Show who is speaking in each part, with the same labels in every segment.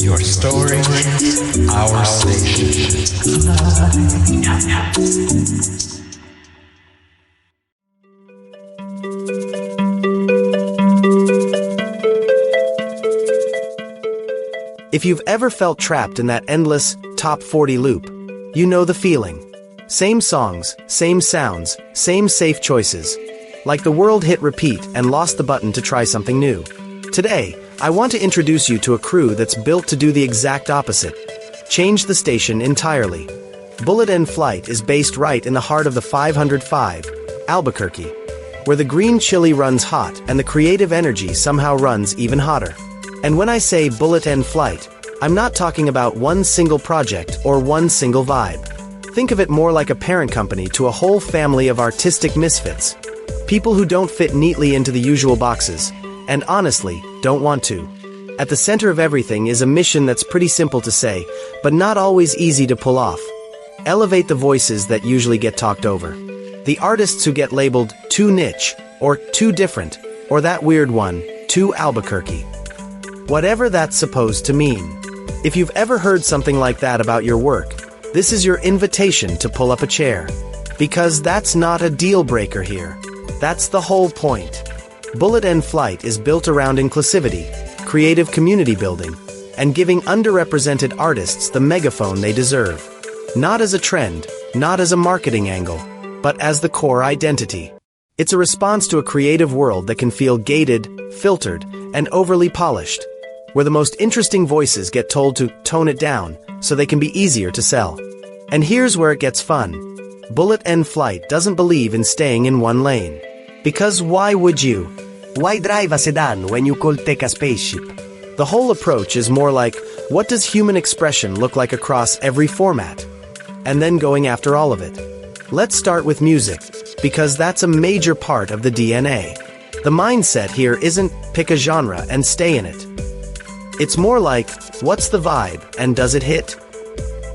Speaker 1: Your story, our station.
Speaker 2: If you've ever felt trapped in that endless top 40 loop, you know the feeling. Same songs, same sounds, same safe choices. Like the world hit repeat and lost the button to try something new. Today, I want to introduce you to a crew that's built to do the exact opposite. Change the station entirely. Bullet End Flight is based right in the heart of the 505, Albuquerque, where the green chili runs hot and the creative energy somehow runs even hotter. And when I say Bullet End Flight, I'm not talking about one single project or one single vibe. Think of it more like a parent company to a whole family of artistic misfits. People who don't fit neatly into the usual boxes, and honestly, don't want to. At the center of everything is a mission that's pretty simple to say, but not always easy to pull off. Elevate the voices that usually get talked over. The artists who get labeled too niche, or too different, or that weird one, too Albuquerque. Whatever that's supposed to mean. If you've ever heard something like that about your work, this is your invitation to pull up a chair. Because that's not a deal breaker here. That's the whole point. Bullet End Flight is built around inclusivity, creative community building, and giving underrepresented artists the megaphone they deserve. Not as a trend, not as a marketing angle, but as the core identity. It's a response to a creative world that can feel gated, filtered, and overly polished, where the most interesting voices get told to tone it down so they can be easier to sell. And here's where it gets fun. Bullet End Flight doesn't believe in staying in one lane. Because why would you? Why drive a sedan when you could take a spaceship? The whole approach is more like, what does human expression look like across every format? And then going after all of it. Let's start with music, because that's a major part of the DNA. The mindset here isn't pick a genre and stay in it. It's more like, what's the vibe and does it hit?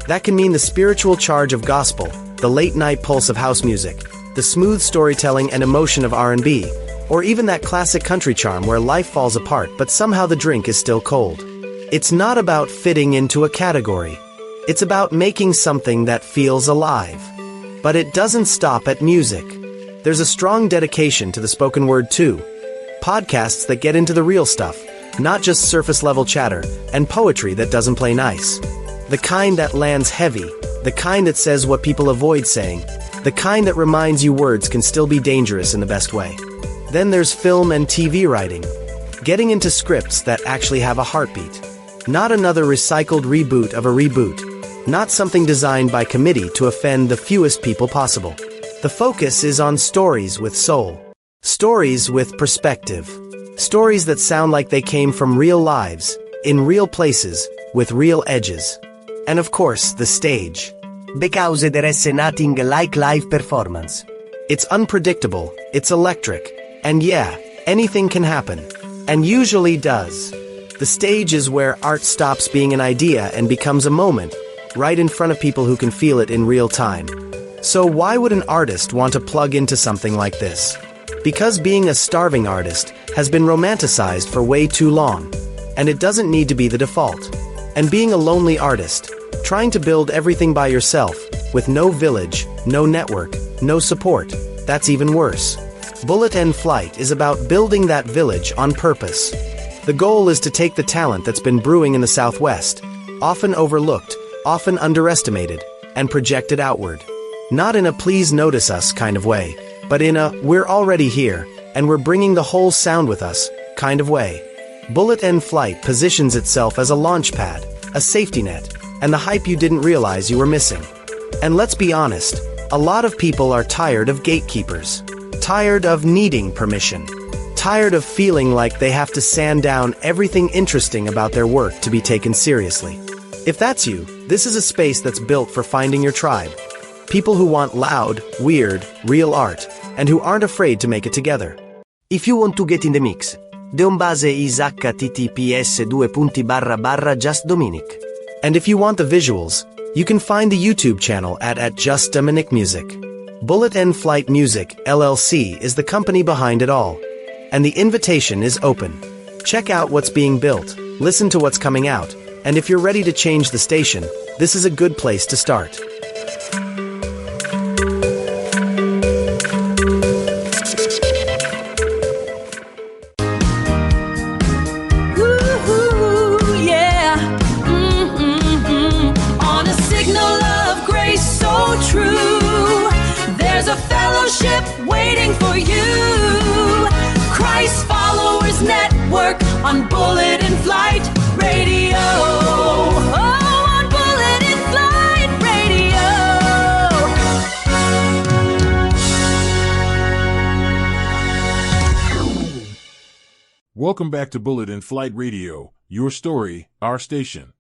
Speaker 2: That can mean the spiritual charge of gospel, the late-night pulse of house music, the smooth storytelling and emotion of R&B, or even that classic country charm where life falls apart but somehow the drink is still cold. It's not about fitting into a category. It's about making something that feels alive. But it doesn't stop at music. There's a strong dedication to the spoken word too. Podcasts that get into the real stuff, not just surface-level chatter, and poetry that doesn't play nice. The kind that lands heavy, the kind that says what people avoid saying, the kind that reminds you words can still be dangerous in the best way. Then there's film and TV writing. Getting into scripts that actually have a heartbeat. Not another recycled reboot of a reboot. Not something designed by committee to offend the fewest people possible. The focus is on stories with soul. Stories with perspective. Stories that sound like they came from real lives, in real places, with real edges. And of course, the stage. Because there is nothing like live performance. It's unpredictable, it's electric, and yeah, anything can happen. And usually does. The stage is where art stops being an idea and becomes a moment, right in front of people who can feel it in real time. So why would an artist want to plug into something like this? Because being a starving artist has been romanticized for way too long, and it doesn't need to be the default. And being a lonely artist, trying to build everything by yourself, with no village, no network, no support, That's even worse. Bullet and Flight is about building that village on purpose. The goal is to take the talent that's been brewing in the Southwest, often overlooked, often underestimated, and project it outward. Not in a please notice us kind of way, but in a we're already here, and we're bringing the whole sound with us kind of way. Bullet and Flight positions itself as a launch pad, a safety net, and the hype you didn't realize you were missing. And let's be honest, a lot of people are tired of gatekeepers. Tired of needing permission. Tired of feeling like they have to sand down everything interesting about their work to be taken seriously. If that's you, this is a space that's built for finding your tribe. People who want loud, weird, real art, and who aren't afraid to make it together. If you want to get in the mix, deombase is https://justdominic. And if you want the visuals, you can find the YouTube channel at @justdominic.music. Bullet and Flight Music, LLC is the company behind it all. And the invitation is open. Check out what's being built, listen to what's coming out, and if you're ready to change the station, this is a good place to start.
Speaker 3: Waiting for you. Christ Followers Network on Bullet and Flight Radio. Oh, on Bullet and Flight Radio.
Speaker 4: Welcome back to Bullet and Flight Radio, your story, our station.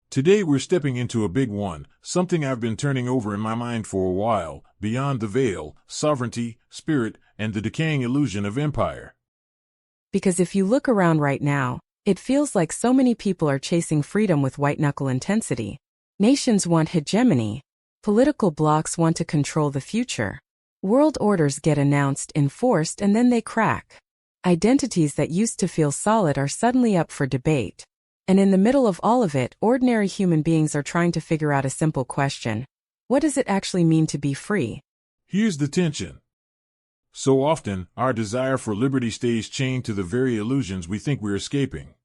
Speaker 4: Today we're stepping into a big one, something I've been turning over in my mind for a while, beyond the veil, sovereignty, spirit, and the decaying illusion of empire.
Speaker 5: Because if you look around right now, it feels like so many people are chasing freedom with white-knuckle intensity. Nations want hegemony. Political blocs want to control the future. World orders get announced, enforced, and then they crack. Identities that used to feel solid are suddenly up for debate. And in the middle of all of it, ordinary human beings are trying to figure out a simple question. What does it actually mean to be free?
Speaker 4: Here's the tension. So often, our desire for liberty stays chained to the very illusions we think we're escaping.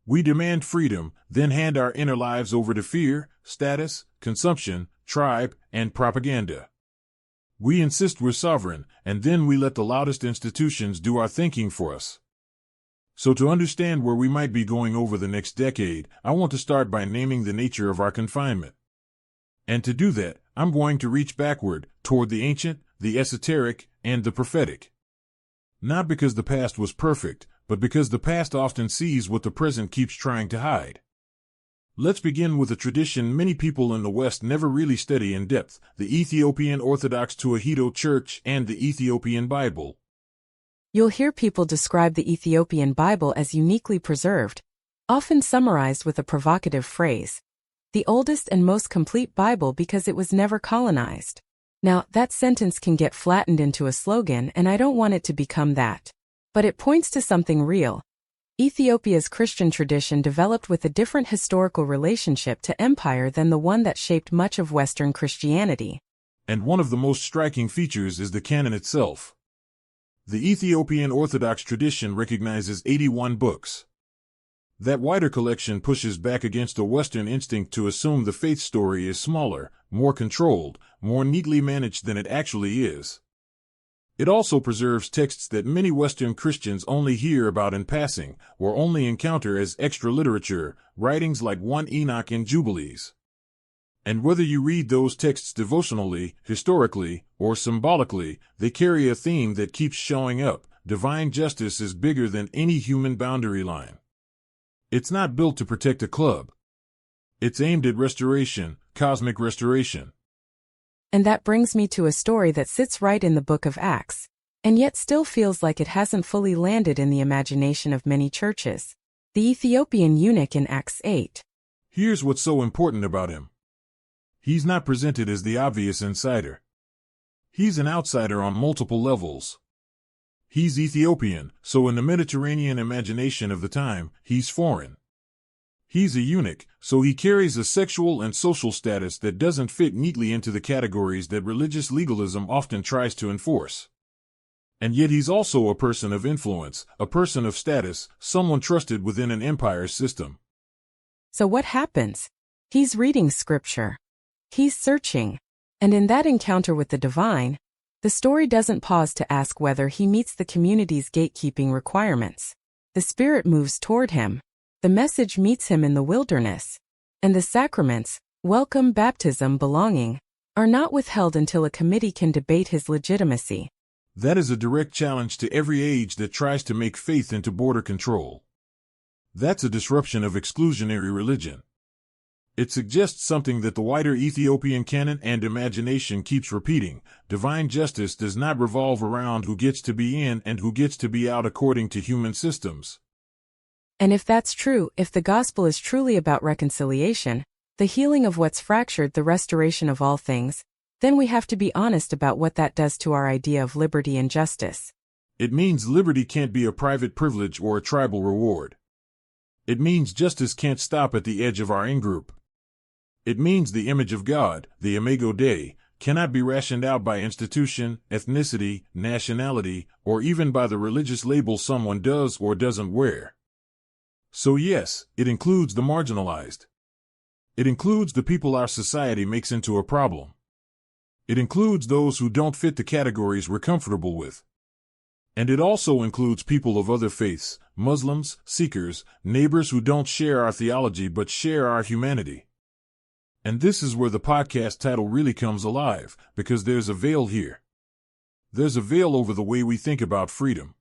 Speaker 4: We demand freedom, then hand our inner lives over to fear, status, consumption, tribe, and propaganda. We insist we're sovereign, and then we let the loudest institutions do our thinking for us. So to understand where we might be going over the next decade, I want to start by naming the nature of our confinement. And to do that, I'm going to reach backward, toward the ancient, the esoteric, and the prophetic. Not because the past was perfect, but because the past often sees what the present keeps trying to hide. Let's begin with a tradition many people in the West never really study in depth, the Ethiopian Orthodox Tewahedo Church and the Ethiopian Bible.
Speaker 5: You'll hear people describe the Ethiopian Bible as uniquely preserved, often summarized with a provocative phrase, the oldest and most complete Bible because it was never colonized. Now, that sentence can get flattened into a slogan, and I don't want it to become that. But it points to something real. Ethiopia's Christian tradition developed with a different historical relationship to empire than the one that shaped much of Western Christianity.
Speaker 4: And one of the most striking features is the canon itself. The Ethiopian Orthodox tradition recognizes 81 books. That wider collection pushes back against a Western instinct to assume the faith story is smaller, more controlled, more neatly managed than it actually is. It also preserves texts that many Western Christians only hear about in passing, or only encounter as extra literature, writings like 1 Enoch and Jubilees. And whether you read those texts devotionally, historically, or symbolically, they carry a theme that keeps showing up. Divine justice is bigger than any human boundary line. It's not built to protect a club. It's aimed at restoration, cosmic restoration.
Speaker 5: And that brings me to a story that sits right in the book of Acts, and yet still feels like it hasn't fully landed in the imagination of many churches. The Ethiopian eunuch in Acts 8.
Speaker 4: Here's what's so important about him. He's not presented as the obvious insider. He's an outsider on multiple levels. He's Ethiopian, so in the Mediterranean imagination of the time, he's foreign. He's a eunuch, so he carries a sexual and social status that doesn't fit neatly into the categories that religious legalism often tries to enforce. And yet he's also a person of influence, a person of status, someone trusted within an empire's system.
Speaker 5: So what happens? He's reading scripture. He's searching. And in that encounter with the divine, the story doesn't pause to ask whether he meets the community's gatekeeping requirements. The Spirit moves toward him. The message meets him in the wilderness. And the sacraments, welcome, baptism, belonging, are not withheld until a committee can debate his legitimacy.
Speaker 4: That is a direct challenge to every age that tries to make faith into border control. That's a disruption of exclusionary religion. It suggests something that the wider Ethiopian canon and imagination keeps repeating: divine justice does not revolve around who gets to be in and who gets to be out according to human systems.
Speaker 5: And if that's true, if the gospel is truly about reconciliation, the healing of what's fractured, the restoration of all things, then we have to be honest about what that does to our idea of liberty and justice.
Speaker 4: It means liberty can't be a private privilege or a tribal reward. It means justice can't stop at the edge of our in-group. It means the image of God, the imago Dei, cannot be rationed out by institution, ethnicity, nationality, or even by the religious label someone does or doesn't wear. So yes, it includes the marginalized. It includes the people our society makes into a problem. It includes those who don't fit the categories we're comfortable with. And it also includes people of other faiths, Muslims, Sikhs, neighbors who don't share our theology but share our humanity. And this is where the podcast title really comes alive, because there's a veil here. There's a veil over the way we think about freedom.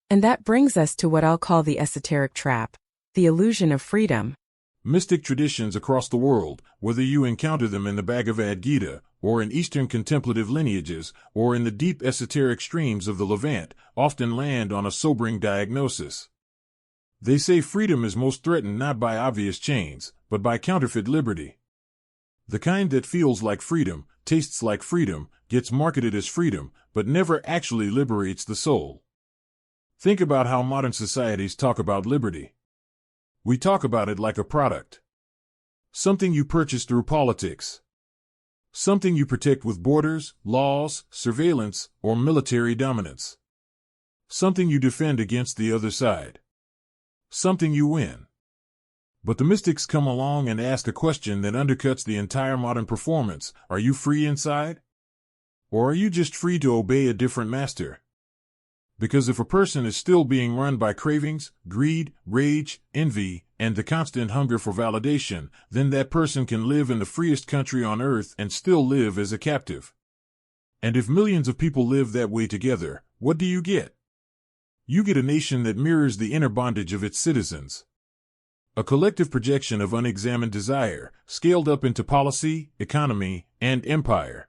Speaker 5: And that brings us to what I'll call the esoteric trap, the illusion of freedom.
Speaker 4: Mystic traditions across the world, whether you encounter them in the Bhagavad Gita, or in Eastern contemplative lineages, or in the deep esoteric streams of the Levant, often land on a sobering diagnosis. They say freedom is most threatened not by obvious chains, but by counterfeit liberty. The kind that feels like freedom, tastes like freedom, gets marketed as freedom, but never actually liberates the soul. Think about how modern societies talk about liberty. We talk about it like a product. Something you purchase through politics. Something you protect with borders, laws, surveillance, or military dominance. Something you defend against the other side. Something you win. But the mystics come along and ask a question that undercuts the entire modern performance: are you free inside? Or are you just free to obey a different master? Because if a person is still being run by cravings, greed, rage, envy, and the constant hunger for validation, then that person can live in the freest country on earth and still live as a captive. And if millions of people live that way together, what do you get? You get a nation that mirrors the inner bondage of its citizens. A collective projection of unexamined desire, scaled up into policy, economy, and empire.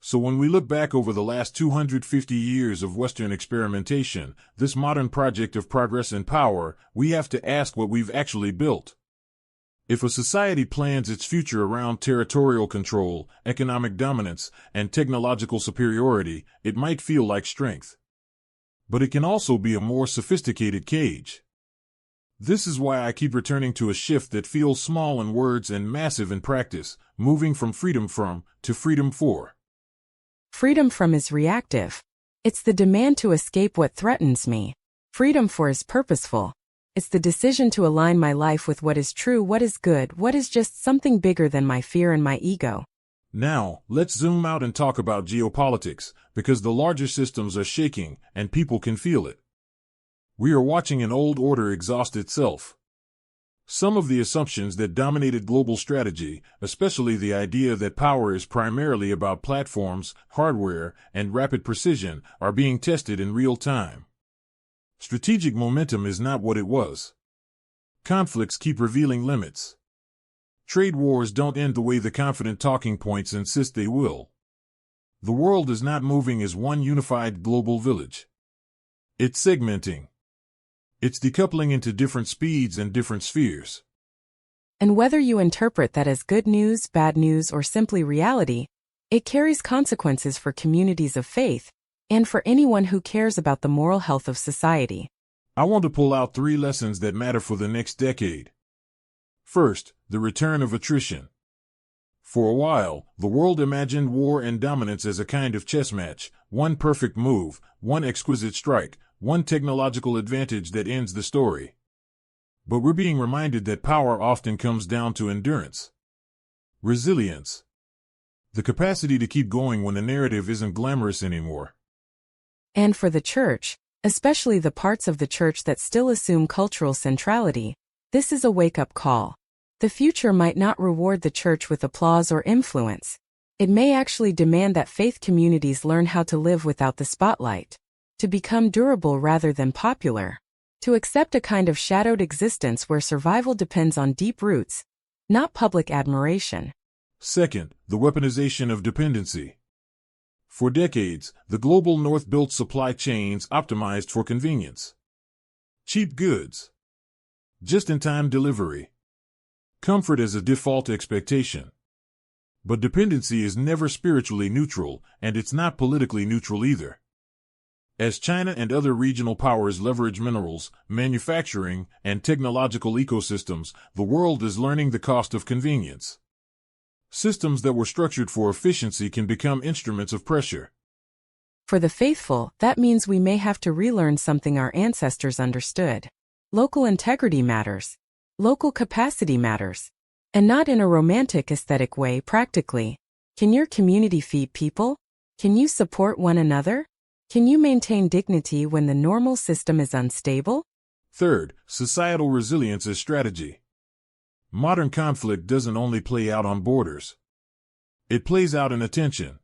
Speaker 4: So when we look back over the last 250 years of Western experimentation, this modern project of progress and power, we have to ask what we've actually built. If a society plans its future around territorial control, economic dominance, and technological superiority, it might feel like strength. But it can also be a more sophisticated cage. This is why I keep returning to a shift that feels small in words and massive in practice, moving from freedom from to freedom for.
Speaker 5: Freedom from is reactive. It's the demand to escape what threatens me. Freedom for is purposeful. It's the decision to align my life with what is true, what is good, what is just something bigger than my fear and my ego.
Speaker 4: Now, let's zoom out and talk about geopolitics, because the larger systems are shaking, and people can feel it. We are watching an old order exhaust itself. Some of the assumptions that dominated global strategy, especially the idea that power is primarily about platforms, hardware, and rapid precision, are being tested in real time. Strategic momentum is not what it was. Conflicts keep revealing limits. Trade wars don't end the way the confident talking points insist they will. The world is not moving as one unified global village. It's segmenting. It's decoupling into different speeds and different spheres.
Speaker 5: And whether you interpret that as good news, bad news, or simply reality, it carries consequences for communities of faith, and for anyone who cares about the moral health of society.
Speaker 4: I want to pull out 3 lessons that matter for the next decade. First, the return of attrition. For a while, the world imagined war and dominance as a kind of chess match, one perfect move, one exquisite strike, one technological advantage that ends the story. But we're being reminded that power often comes down to endurance. Resilience. The capacity to keep going when the narrative isn't glamorous anymore.
Speaker 5: And for the church, especially the parts of the church that still assume cultural centrality, this is a wake-up call. The future might not reward the church with applause or influence. It may actually demand that faith communities learn how to live without the spotlight, to become durable rather than popular, to accept a kind of shadowed existence where survival depends on deep roots, not public admiration.
Speaker 4: Second, the weaponization of dependency. For decades, the global North built supply chains optimized for convenience. Cheap goods. Just-in-time delivery. Comfort as a default expectation. But dependency is never spiritually neutral, and it's not politically neutral either. As China and other regional powers leverage minerals, manufacturing, and technological ecosystems, the world is learning the cost of convenience. Systems that were structured for efficiency can become instruments of pressure.
Speaker 5: For the faithful, that means we may have to relearn something our ancestors understood. Local integrity matters. Local capacity matters. And not in a romantic aesthetic way, practically. Can your community feed people? Can you support one another? Can you maintain dignity when the normal system is unstable?
Speaker 4: Third, societal resilience as strategy. Modern conflict doesn't only play out on borders. It plays out in attention,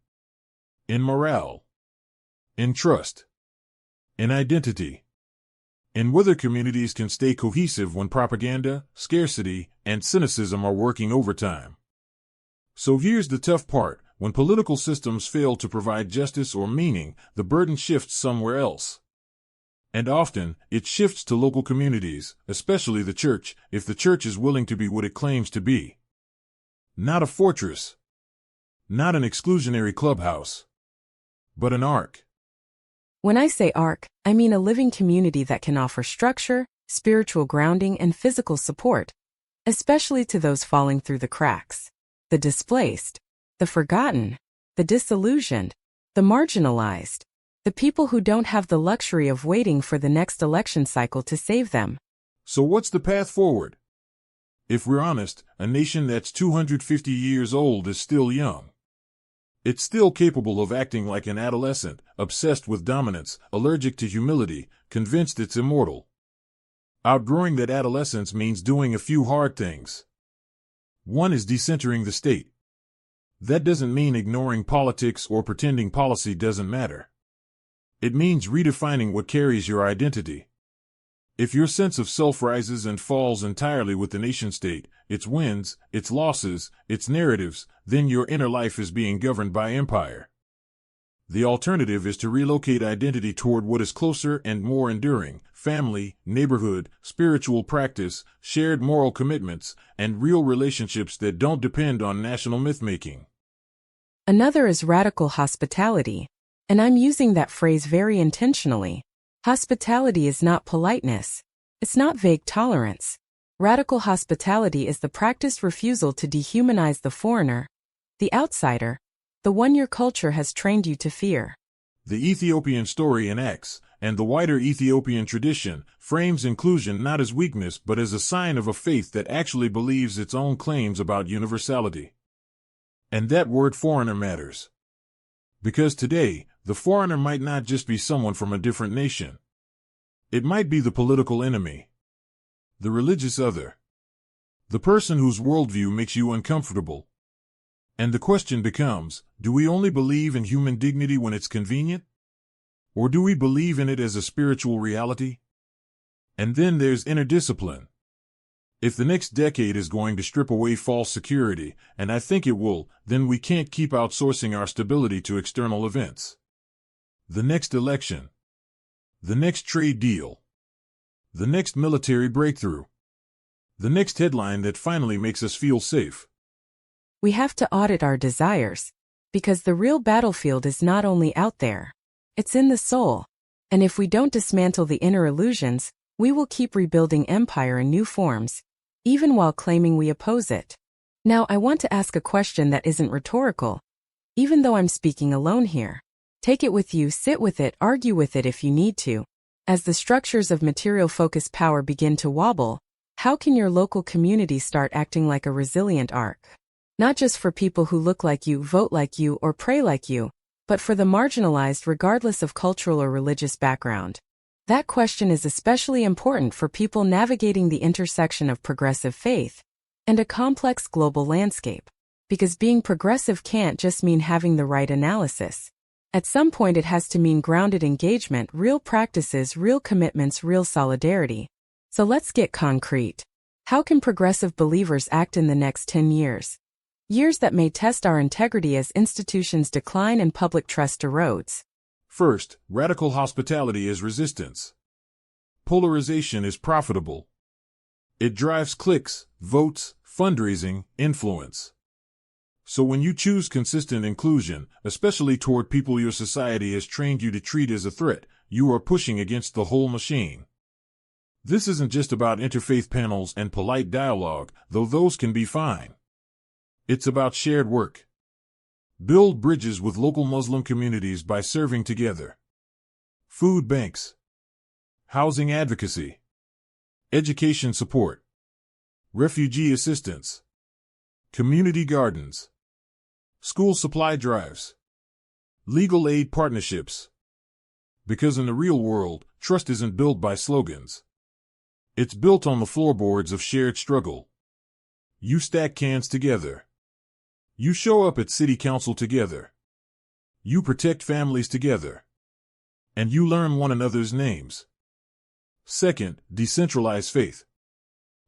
Speaker 4: in morale, in trust, in identity, in whether communities can stay cohesive when propaganda, scarcity, and cynicism are working overtime. So here's the tough part. When political systems fail to provide justice or meaning, the burden shifts somewhere else. And often, it shifts to local communities, especially the church, if the church is willing to be what it claims to be. Not a fortress. Not an exclusionary clubhouse. But an ark.
Speaker 5: When I say ark, I mean a living community that can offer structure, spiritual grounding, and physical support, especially to those falling through the cracks, the displaced, the forgotten, the disillusioned, the marginalized, the people who don't have the luxury of waiting for the next election cycle to save them.
Speaker 4: So what's the path forward? If we're honest, a nation that's 250 years old is still young. It's still capable of acting like an adolescent, obsessed with dominance, allergic to humility, convinced it's immortal. Outgrowing that adolescence means doing a few hard things. One is decentering the state. That doesn't mean ignoring politics or pretending policy doesn't matter. It means redefining what carries your identity. If your sense of self rises and falls entirely with the nation-state, its wins, its losses, its narratives, then your inner life is being governed by empire. The alternative is to relocate identity toward what is closer and more enduring: family, neighborhood, spiritual practice, shared moral commitments, and real relationships that don't depend on national myth-making.
Speaker 5: Another is radical hospitality, and I'm using that phrase very intentionally. Hospitality is not politeness. It's not vague tolerance. Radical hospitality is the practiced refusal to dehumanize the foreigner, the outsider, the one your culture has trained you to fear.
Speaker 4: The Ethiopian story in Acts, and the wider Ethiopian tradition, frames inclusion not as weakness but as a sign of a faith that actually believes its own claims about universality. And that word foreigner matters. Because today, the foreigner might not just be someone from a different nation. It might be the political enemy, the religious other, the person whose worldview makes you uncomfortable. And the question becomes, do we only believe in human dignity when it's convenient? Or do we believe in it as a spiritual reality? And then there's inner discipline. If the next decade is going to strip away false security, and I think it will, then we can't keep outsourcing our stability to external events. The next election. The next trade deal. The next military breakthrough. The next headline that finally makes us feel safe.
Speaker 5: We have to audit our desires, because the real battlefield is not only out there, it's in the soul. And if we don't dismantle the inner illusions, we will keep rebuilding empire in new forms, even while claiming we oppose it. Now, I want to ask a question that isn't rhetorical. Even though I'm speaking alone here, take it with you, sit with it, argue with it if you need to. As the structures of material-focused power begin to wobble, how can your local community start acting like a resilient ark? Not just for people who look like you, vote like you, or pray like you, but for the marginalized regardless of cultural or religious background. That question is especially important for people navigating the intersection of progressive faith and a complex global landscape, because being progressive can't just mean having the right analysis. At some point it has to mean grounded engagement, real practices, real commitments, real solidarity. So let's get concrete. How can progressive believers act in the next 10 years? Years that may test our integrity as institutions decline and public trust erodes.
Speaker 4: First, radical hospitality is resistance. Polarization is profitable. It drives clicks, votes, fundraising, influence. So when you choose consistent inclusion, especially toward people your society has trained you to treat as a threat, you are pushing against the whole machine. This isn't just about interfaith panels and polite dialogue, though those can be fine. It's about shared work. Build bridges with local Muslim communities by serving together. Food banks. Housing advocacy. Education support. Refugee assistance. Community gardens. School supply drives. Legal aid partnerships. Because in the real world, trust isn't built by slogans. It's built on the floorboards of shared struggle. You stack cans together. You show up at city council together. You protect families together. And you learn one another's names. Second, decentralized faith.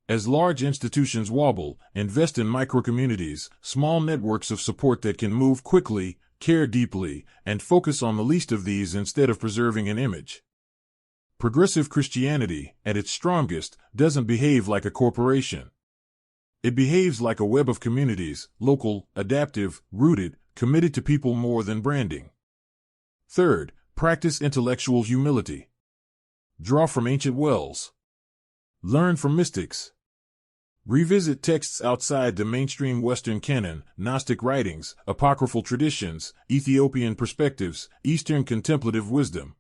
Speaker 4: As large institutions wobble, invest in microcommunities, small networks of support that can move quickly, care deeply, and focus on the least of these instead of preserving an image. Progressive Christianity, at its strongest, doesn't behave like a corporation. It behaves like a web of communities, local, adaptive, rooted, committed to people more than branding. Third, practice intellectual humility. Draw from ancient wells. Learn from mystics. Revisit texts outside the mainstream Western canon, Gnostic writings, apocryphal traditions, Ethiopian perspectives, Eastern contemplative wisdom.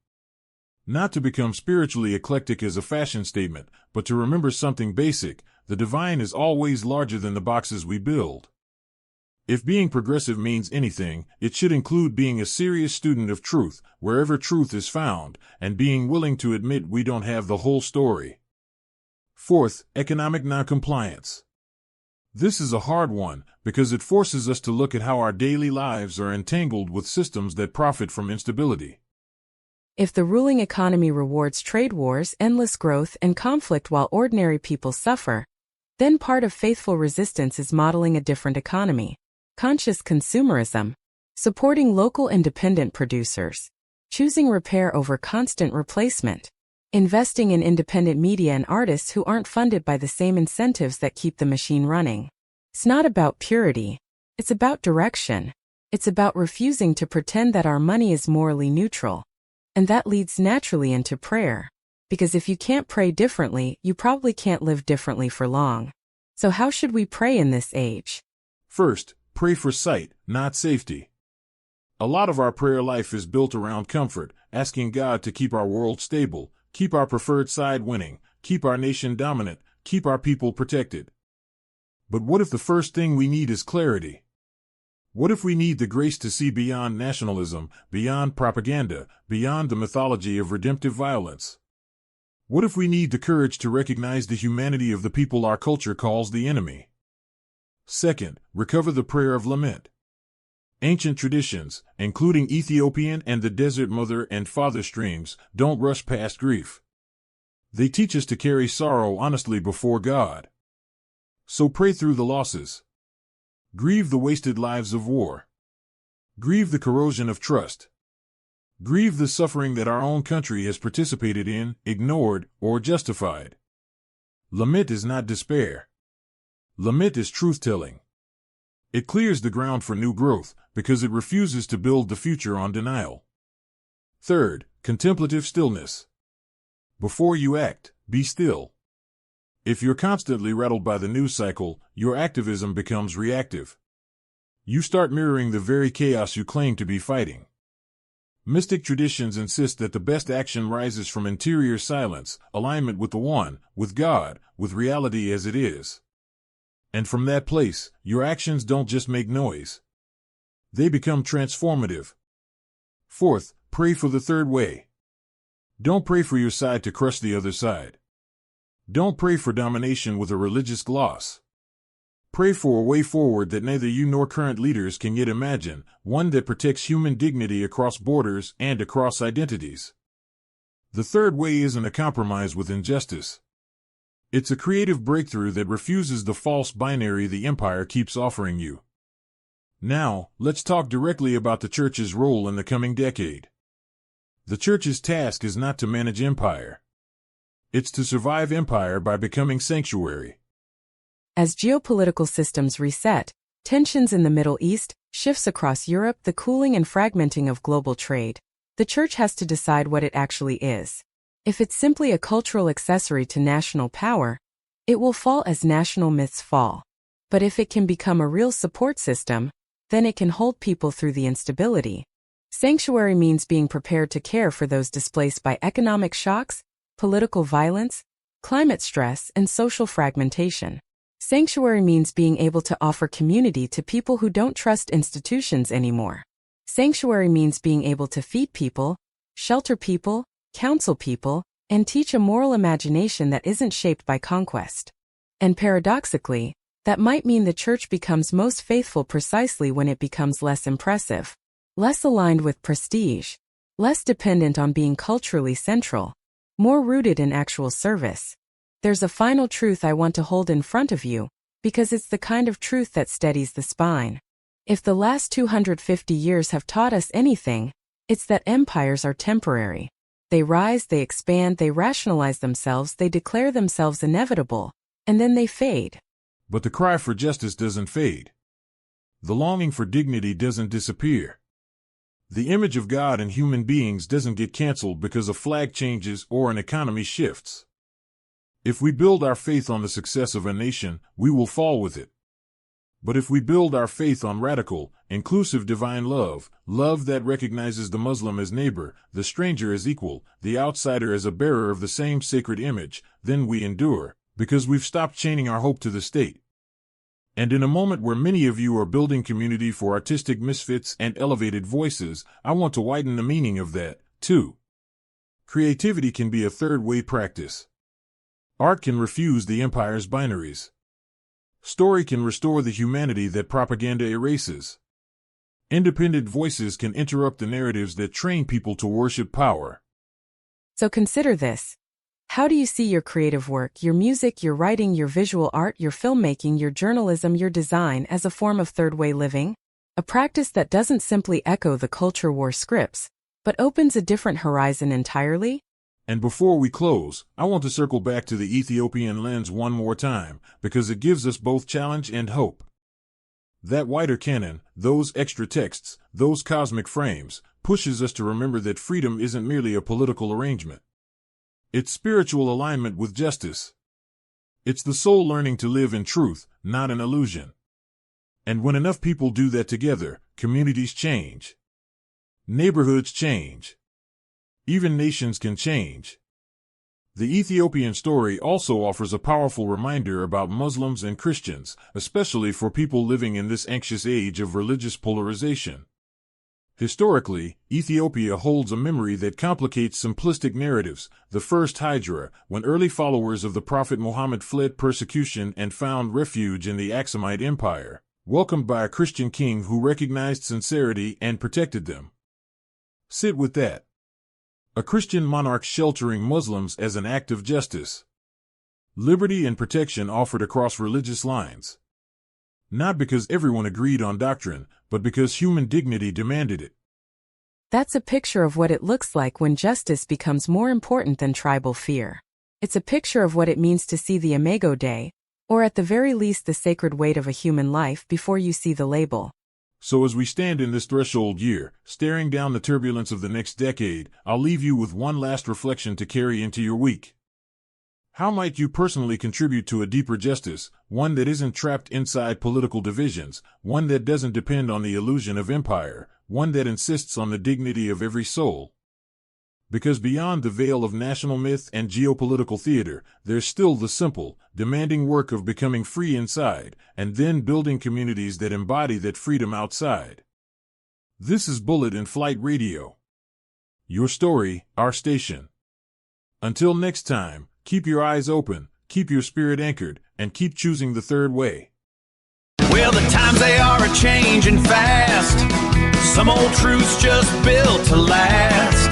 Speaker 4: Not to become spiritually eclectic as a fashion statement, but to remember something basic: the divine is always larger than the boxes we build. If being progressive means anything, it should include being a serious student of truth, wherever truth is found, and being willing to admit we don't have the whole story. Fourth, economic noncompliance. This is a hard one, because it forces us to look at how our daily lives are entangled with systems that profit from instability.
Speaker 5: If the ruling economy rewards trade wars, endless growth, and conflict while ordinary people suffer, then part of faithful resistance is modeling a different economy. Conscious consumerism. Supporting local independent producers. Choosing repair over constant replacement. Investing in independent media and artists who aren't funded by the same incentives that keep the machine running. It's not about purity. It's about direction. It's about refusing to pretend that our money is morally neutral. And that leads naturally into prayer. Because if you can't pray differently, you probably can't live differently for long. So how should we pray in this age?
Speaker 4: First, pray for sight, not safety. A lot of our prayer life is built around comfort, asking God to keep our world stable, keep our preferred side winning, keep our nation dominant, keep our people protected. But what if the first thing we need is clarity? What if we need the grace to see beyond nationalism, beyond propaganda, beyond the mythology of redemptive violence? What if we need the courage to recognize the humanity of the people our culture calls the enemy? Second, recover the prayer of lament. Ancient traditions, including Ethiopian and the Desert Mother and Father streams, don't rush past grief. They teach us to carry sorrow honestly before God. So pray through the losses. Grieve the wasted lives of war. Grieve the corrosion of trust. Grieve the suffering that our own country has participated in, ignored, or justified. Lament is not despair. Lament is truth-telling. It clears the ground for new growth, because it refuses to build the future on denial. Third, contemplative stillness. Before you act, be still. If you're constantly rattled by the news cycle, your activism becomes reactive. You start mirroring the very chaos you claim to be fighting. Mystic traditions insist that the best action rises from interior silence, alignment with the One, with God, with reality as it is. And from that place, your actions don't just make noise. They become transformative. Fourth, pray for the third way. Don't pray for your side to crush the other side. Don't pray for domination with a religious gloss. Pray for a way forward that neither you nor current leaders can yet imagine, one that protects human dignity across borders and across identities. The third way isn't a compromise with injustice. It's a creative breakthrough that refuses the false binary the empire keeps offering you. Now, let's talk directly about the church's role in the coming decade. The church's task is not to manage empire. It's to survive empire by becoming sanctuary.
Speaker 5: As geopolitical systems reset, tensions in the Middle East, shifts across Europe, the cooling and fragmenting of global trade, the church has to decide what it actually is. If it's simply a cultural accessory to national power, it will fall as national myths fall. But if it can become a real support system, then it can hold people through the instability. Sanctuary means being prepared to care for those displaced by economic shocks, political violence, climate stress, and social fragmentation. Sanctuary means being able to offer community to people who don't trust institutions anymore. Sanctuary means being able to feed people, shelter people, counsel people, and teach a moral imagination that isn't shaped by conquest. And paradoxically, that might mean the church becomes most faithful precisely when it becomes less impressive, less aligned with prestige, less dependent on being culturally central, more rooted in actual service. There's a final truth I want to hold in front of you, because it's the kind of truth that steadies the spine. If the last 250 years have taught us anything, it's that empires are temporary. They rise, they expand, they rationalize themselves, they declare themselves inevitable, and then they fade.
Speaker 4: But the cry for justice doesn't fade. The longing for dignity doesn't disappear. The image of God in human beings doesn't get canceled because a flag changes or an economy shifts. If we build our faith on the success of a nation, we will fall with it. But if we build our faith on radical, inclusive divine love, love that recognizes the Muslim as neighbor, the stranger as equal, the outsider as a bearer of the same sacred image, then we endure, because we've stopped chaining our hope to the state. And in a moment where many of you are building community for artistic misfits and elevated voices, I want to widen the meaning of that, too. Creativity can be a third-way practice. Art can refuse the empire's binaries. Story can restore the humanity that propaganda erases. Independent voices can interrupt the narratives that train people to worship power.
Speaker 5: So consider this. How do you see your creative work, your music, your writing, your visual art, your filmmaking, your journalism, your design as a form of third-way living? A practice that doesn't simply echo the culture war scripts, but opens a different horizon entirely?
Speaker 4: And before we close, I want to circle back to the Ethiopian lens one more time, because it gives us both challenge and hope. That wider canon, those extra texts, those cosmic frames, pushes us to remember that freedom isn't merely a political arrangement. It's spiritual alignment with justice. It's the soul learning to live in truth, not an illusion. And when enough people do that together, communities change. Neighborhoods change. Even nations can change. The Ethiopian story also offers a powerful reminder about Muslims and Christians, especially for people living in this anxious age of religious polarization. Historically, Ethiopia holds a memory that complicates simplistic narratives. The first Hijra, when early followers of the Prophet Muhammad fled persecution and found refuge in the Aksumite Empire, welcomed by a Christian king who recognized sincerity and protected them. Sit with that. A Christian monarch sheltering Muslims as an act of justice. Liberty and protection offered across religious lines. Not because everyone agreed on doctrine, but because human dignity demanded it.
Speaker 5: That's a picture of what it looks like when justice becomes more important than tribal fear. It's a picture of what it means to see the Imago Dei, or at the very least the sacred weight of a human life before you see the label.
Speaker 4: So as we stand in this threshold year, staring down the turbulence of the next decade, I'll leave you with one last reflection to carry into your week. How might you personally contribute to a deeper justice, one that isn't trapped inside political divisions, one that doesn't depend on the illusion of empire, one that insists on the dignity of every soul? Because beyond the veil of national myth and geopolitical theater, there's still the simple, demanding work of becoming free inside, and then building communities that embody that freedom outside. This is Bullet in Flight Radio. Your story, our station. Until next time, keep your eyes open, keep your spirit anchored, and keep choosing the third way.
Speaker 6: Well, the times they are a-changing fast. Some old truths just built to last.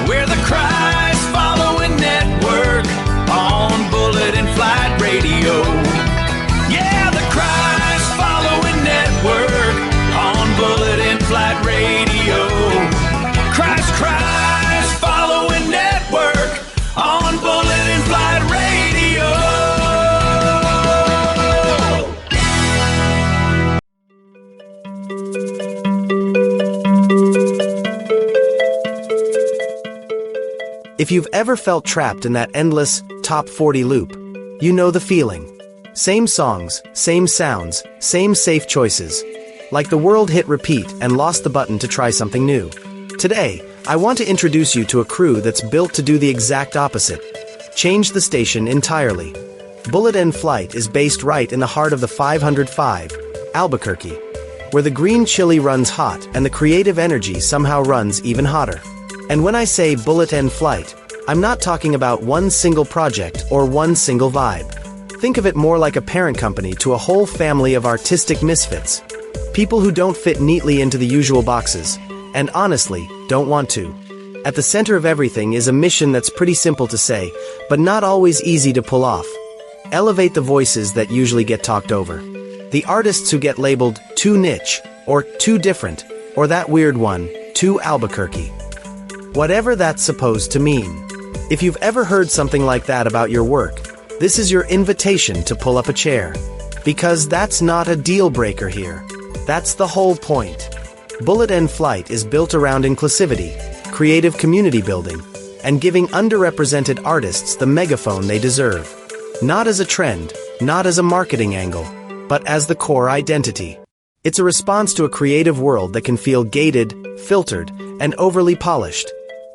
Speaker 6: We're the Christ Following Network on Bullet in Flight Radio. Yeah, the Christ Following Network on Bullet in Flight Radio. Christ Following Network on Bullet in Flight Radio.
Speaker 2: If you've ever felt trapped in that endless top 40 loop, you know the feeling. Same songs, same sounds, same safe choices. Like the world hit repeat and lost the button to try something new. Today, I want to introduce you to a crew that's built to do the exact opposite. Change the station entirely. Bullet in Flight is based right in the heart of the 505, Albuquerque, where the green chili runs hot and the creative energy somehow runs even hotter. And when I say Bullet in Flight, I'm not talking about one single project or one single vibe. Think of it more like a parent company to a whole family of artistic misfits. People who don't fit neatly into the usual boxes, and honestly, don't want to. At the center of everything is a mission that's pretty simple to say, but not always easy to pull off. Elevate the voices that usually get talked over. The artists who get labeled too niche, or too different, or that weird one, too Albuquerque. Whatever that's supposed to mean. If you've ever heard something like that about your work, this is your invitation to pull up a chair. Because that's not a deal breaker here. That's the whole point. Bullet in Flight is built around inclusivity, creative community building, and giving underrepresented artists the megaphone they deserve. Not as a trend, not as a marketing angle, but as the core identity. It's a response to a creative world that can feel gated, filtered, and overly polished,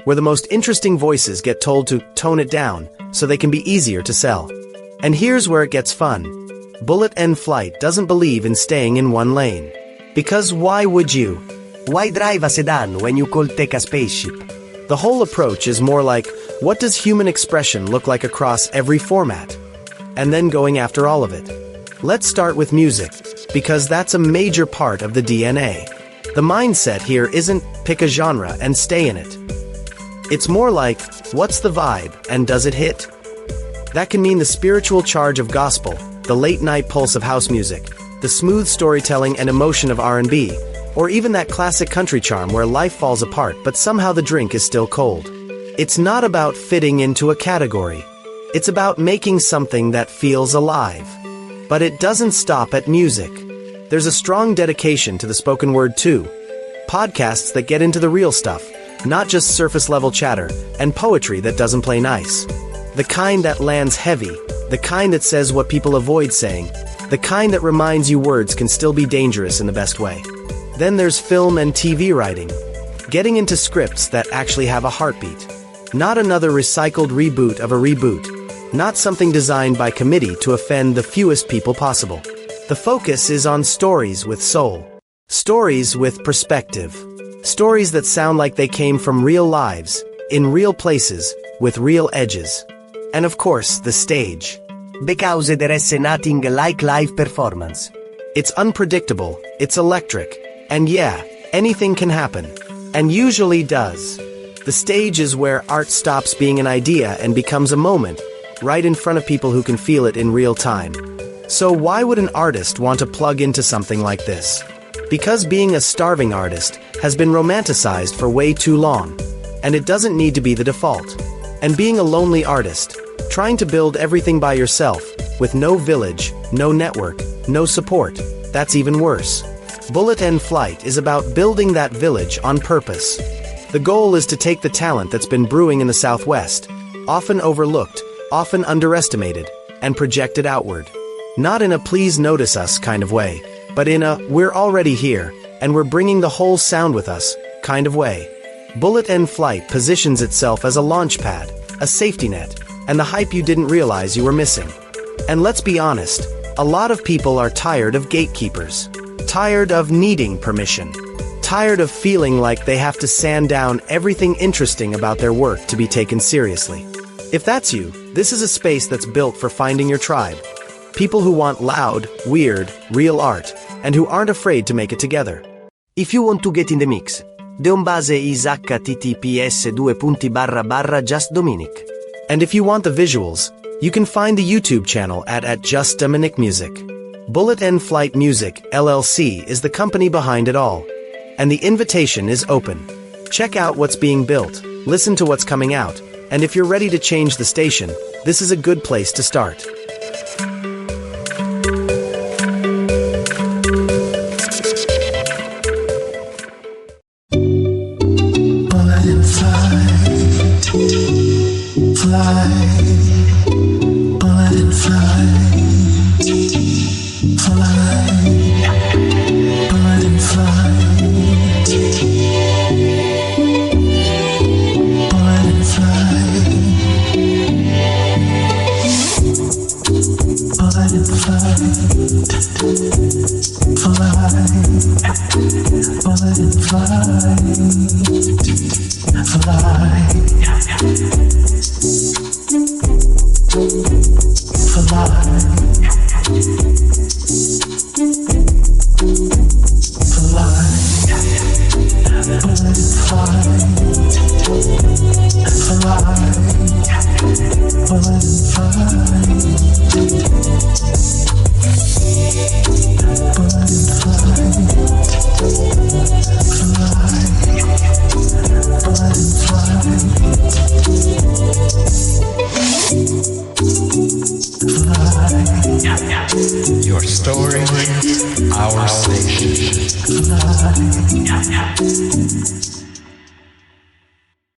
Speaker 2: where the most interesting voices get told to tone it down so they can be easier to sell. And here's where it gets fun. Bullet in Flight doesn't believe in staying in one lane. Because why would you? Why drive a sedan when you could take a spaceship? The whole approach is more like, what does human expression look like across every format? And then going after all of it. Let's start with music, because that's a major part of the DNA. The mindset here isn't pick a genre and stay in it. It's more like, what's the vibe and does it hit? That can mean the spiritual charge of gospel, the late-night pulse of house music, the smooth storytelling and emotion of R&B, or even that classic country charm where life falls apart but somehow the drink is still cold. It's not about fitting into a category. It's about making something that feels alive. But it doesn't stop at music. There's a strong dedication to the spoken word too. Podcasts that get into the real stuff, not just surface-level chatter, and poetry that doesn't play nice. The kind that lands heavy, the kind that says what people avoid saying, the kind that reminds you words can still be dangerous in the best way. Then there's film and TV writing. Getting into scripts that actually have a heartbeat. Not another recycled reboot of a reboot. Not something designed by committee to offend the fewest people possible. The focus is on stories with soul. Stories with perspective. Stories that sound like they came from real lives, in real places, with real edges. And of course, the stage. Because there is nothing like live performance. It's unpredictable, it's electric, and yeah, anything can happen. And usually does. The stage is where art stops being an idea and becomes a moment, right in front of people who can feel it in real time. So why would an artist want to plug into something like this? Because being a starving artist has been romanticized for way too long, and it doesn't need to be the default. And being a lonely artist, trying to build everything by yourself, with no village, no network, no support, that's even worse. Bullet in Flight is about building that village on purpose. The goal is to take the talent that's been brewing in the Southwest, often overlooked, often underestimated, and projected outward. Not in a please notice us kind of way, but in a we're already here, and we're bringing the whole sound with us kind of way. Bullet and Flight positions itself as a launch pad, a safety net, and the hype you didn't realize you were missing. And let's be honest, a lot of people are tired of gatekeepers. Tired of needing permission. Tired of feeling like they have to sand down everything interesting about their work to be taken seriously. If that's you, this is a space that's built for finding your tribe. People who want loud, weird, real art, and who aren't afraid to make it together. If you want to get in the mix, Deombase is https://justdominic. And if you want the visuals, you can find the YouTube channel at @justdominic_music. Bullet and Flight Music, LLC is the company behind it all. And the invitation is open. Check out what's being built, listen to what's coming out, and if you're ready to change the station, this is a good place to start.
Speaker 7: Bullet and Flight, fly. Bullet and Flight, fly. Bullet and Flight, bullet and Flight, bullet and Flight, fly. Bullet and Flight, fly.
Speaker 1: Your story, our station.